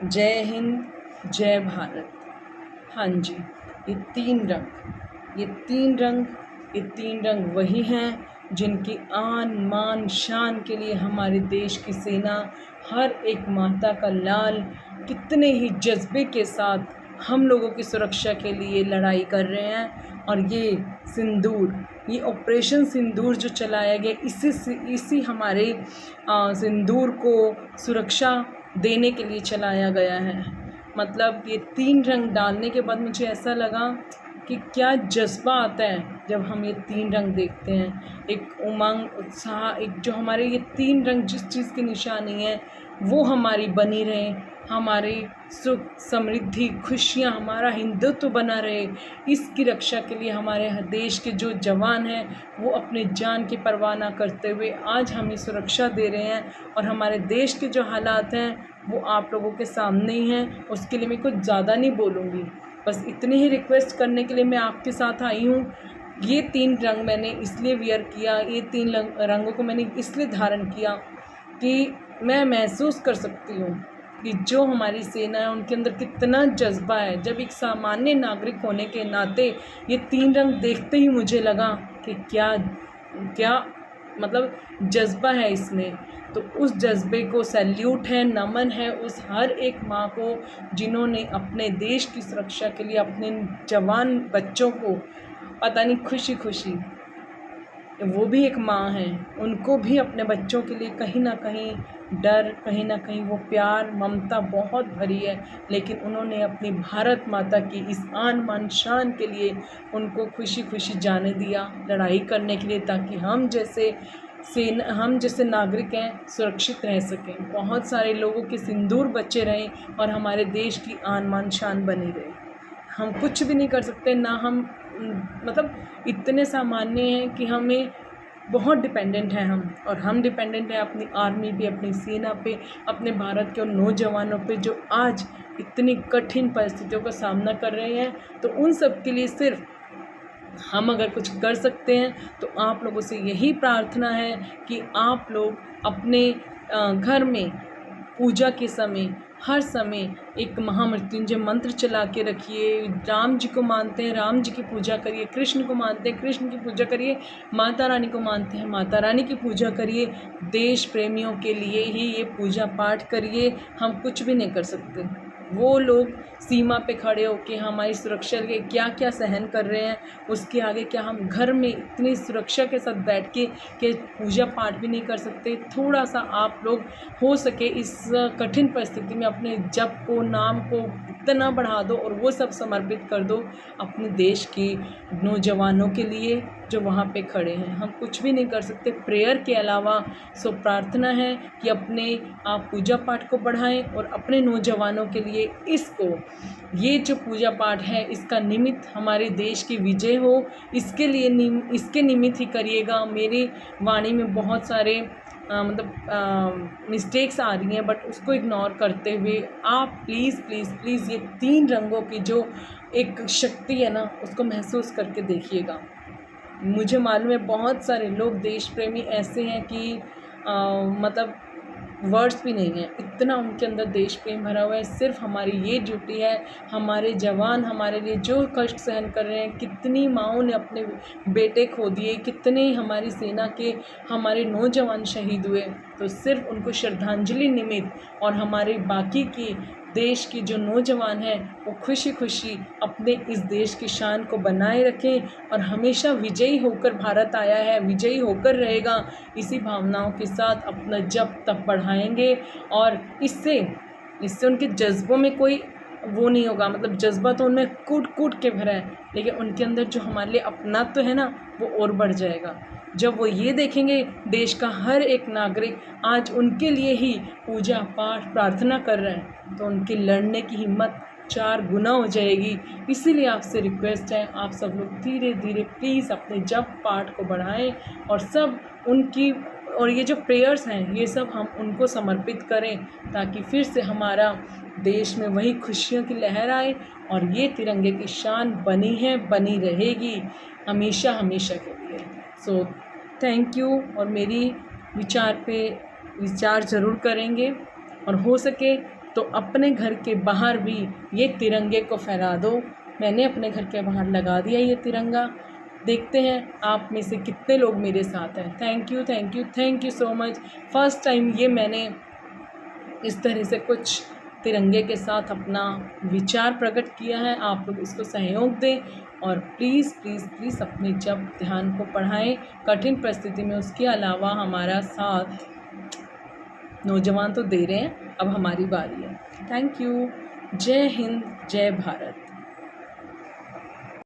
जय हिंद, जय भारत। हाँ जी, ये तीन रंग वही हैं जिनकी आन मान शान के लिए हमारे देश की सेना, हर एक माता का लाल कितने ही जज्बे के साथ हम लोगों की सुरक्षा के लिए लड़ाई कर रहे हैं। और ये ऑपरेशन सिंदूर जो चलाया गया, इसी हमारे सिंदूर को सुरक्षा देने के लिए चलाया गया है। मतलब ये तीन रंग डालने के बाद मुझे ऐसा लगा कि क्या जज्बा आता है जब हम ये तीन रंग देखते हैं। एक उमंग, उत्साह, एक जो हमारे ये तीन रंग जिस चीज़ की निशानी है वो हमारी बनी रहे, हमारी सुख समृद्धि खुशियाँ, हमारा हिंदुत्व बना रहे। इसकी रक्षा के लिए हमारे देश के जो जवान हैं वो अपने जान की परवाह ना करते हुए आज हमें सुरक्षा दे रहे हैं। और हमारे देश के जो हालात हैं वो आप लोगों के सामने ही हैं। उसके लिए मैं कुछ ज़्यादा नहीं बोलूँगी, बस इतनी ही रिक्वेस्ट करने के लिए मैं आपके साथ आई हूँ। ये तीन रंग मैंने इसलिए वियर किया, ये तीन रंगों को मैंने इसलिए धारण किया कि मैं महसूस कर सकती हूँ कि जो हमारी सेना है उनके अंदर कितना जज्बा है। जब एक सामान्य नागरिक होने के नाते ये तीन रंग देखते ही मुझे लगा कि क्या क्या मतलब जज्बा है इसमें। तो उस जज्बे को सैल्यूट है, नमन है उस हर एक माँ को जिन्होंने अपने देश की सुरक्षा के लिए अपने जवान बच्चों को पता नहीं खुशी खुशी, वो भी एक माँ हैं, उनको भी अपने बच्चों के लिए कहीं ना कहीं डर, कहीं ना कहीं वो प्यार ममता बहुत भरी है। लेकिन उन्होंने अपनी भारत माता की इस आन बान शान के लिए उनको खुशी खुशी जाने दिया लड़ाई करने के लिए, ताकि हम जैसे नागरिक हैं सुरक्षित रह सकें, बहुत सारे लोगों के सिंदूर बचे रहें और हमारे देश की आन बान शान बनी रहे। हम कुछ भी नहीं कर सकते ना, हम मतलब इतने सामान्य हैं कि हमें बहुत डिपेंडेंट हैं हम, और हम डिपेंडेंट हैं अपनी आर्मी पे, अपनी सेना पे, अपने भारत के उन नौजवानों पे जो आज इतनी कठिन परिस्थितियों का सामना कर रहे हैं। तो उन सब के लिए सिर्फ हम अगर कुछ कर सकते हैं तो आप लोगों से यही प्रार्थना है कि आप लोग अपने घर में पूजा के समय हर समय एक महामृत्युंजय मंत्र चला के रखिए। राम जी को मानते हैं, राम जी की पूजा करिए। कृष्ण को मानते हैं, कृष्ण की पूजा करिए। माता रानी को मानते हैं, माता रानी की पूजा करिए। देश प्रेमियों के लिए ही ये पूजा पाठ करिए। हम कुछ भी नहीं कर सकते। वो लोग सीमा पे खड़े होकर हमारी सुरक्षा के क्या क्या सहन कर रहे हैं, उसके आगे क्या हम घर में इतनी सुरक्षा के साथ बैठ के पूजा पाठ भी नहीं कर सकते। थोड़ा सा आप लोग हो सके इस कठिन परिस्थिति में अपने जप को, नाम को इतना बढ़ा दो और वो सब समर्पित कर दो अपने देश के नौजवानों के लिए जो वहाँ पे खड़े हैं। हम कुछ भी नहीं कर सकते प्रेयर के अलावा। सो प्रार्थना है कि अपने आप पूजा पाठ को बढ़ाएं और अपने नौजवानों के लिए ये जो पूजा पाठ है इसका निमित्त हमारे देश की विजय हो, इसके निमित्त ही करिएगा। मेरी वाणी में बहुत सारे मिस्टेक्स आ रही हैं, बट उसको इग्नोर करते हुए आप प्लीज़ प्लीज़ प्लीज़ ये तीन रंगों की जो एक शक्ति है ना उसको महसूस करके देखिएगा। मुझे मालूम है बहुत सारे लोग देश प्रेमी ऐसे हैं कि मतलब वर्ड्स भी नहीं हैं, इतना उनके अंदर देश प्रेम भरा हुआ है। सिर्फ हमारी ये ड्यूटी है, हमारे जवान हमारे लिए जो कष्ट सहन कर रहे हैं, कितनी माँओं ने अपने बेटे खो दिए, कितने हमारी सेना के हमारे नौजवान शहीद हुए, तो सिर्फ उनको श्रद्धांजलि निमित्त और हमारे बाकी की देश के जो नौजवान हैं वो खुशी खुशी अपने इस देश की शान को बनाए रखें। और हमेशा विजयी होकर भारत आया है, विजयी होकर रहेगा। इसी भावनाओं के साथ अपना जप तप बढ़ाएंगे और इससे उनके जज्बों में कोई वो नहीं होगा। मतलब जज्बा तो उनमें कूट कूट के भरा है, लेकिन उनके अंदर जो हमारे लिए अपनात्व है ना वो और बढ़ जाएगा। जब वो ये देखेंगे देश का हर एक नागरिक आज उनके लिए ही पूजा पाठ प्रार्थना कर रहे हैं, तो उनकी लड़ने की हिम्मत 4 गुना हो जाएगी। इसीलिए आपसे रिक्वेस्ट है, आप सब लोग धीरे धीरे प्लीज़ अपने जप पाठ को बढ़ाएं और ये जो प्रेयर्स हैं ये सब हम उनको समर्पित करें, ताकि फिर से हमारा देश में वही खुशियों की लहर आए और ये तिरंगे की शान बनी है, बनी रहेगी हमेशा हमेशा के लिए। So thank you. और मेरी विचार पे विचार ज़रूर करेंगे और हो सके तो अपने घर के बाहर भी ये तिरंगे को फहरा दो। मैंने अपने घर के बाहर लगा दिया ये तिरंगा। देखते हैं आप में से कितने लोग मेरे साथ हैं। Thank you, thank you, thank you so much. First time ये मैंने इस तरह से कुछ तिरंगे के साथ अपना विचार प्रकट किया है। आप लोग इसको सहयोग दें और प्लीज़ प्लीज़ प्लीज़ अपने जब ध्यान को बढ़ाएं कठिन परिस्थिति में। उसके अलावा हमारा साथ नौजवान तो दे रहे हैं, अब हमारी बारी है। Thank you. जय हिंद, जय भारत।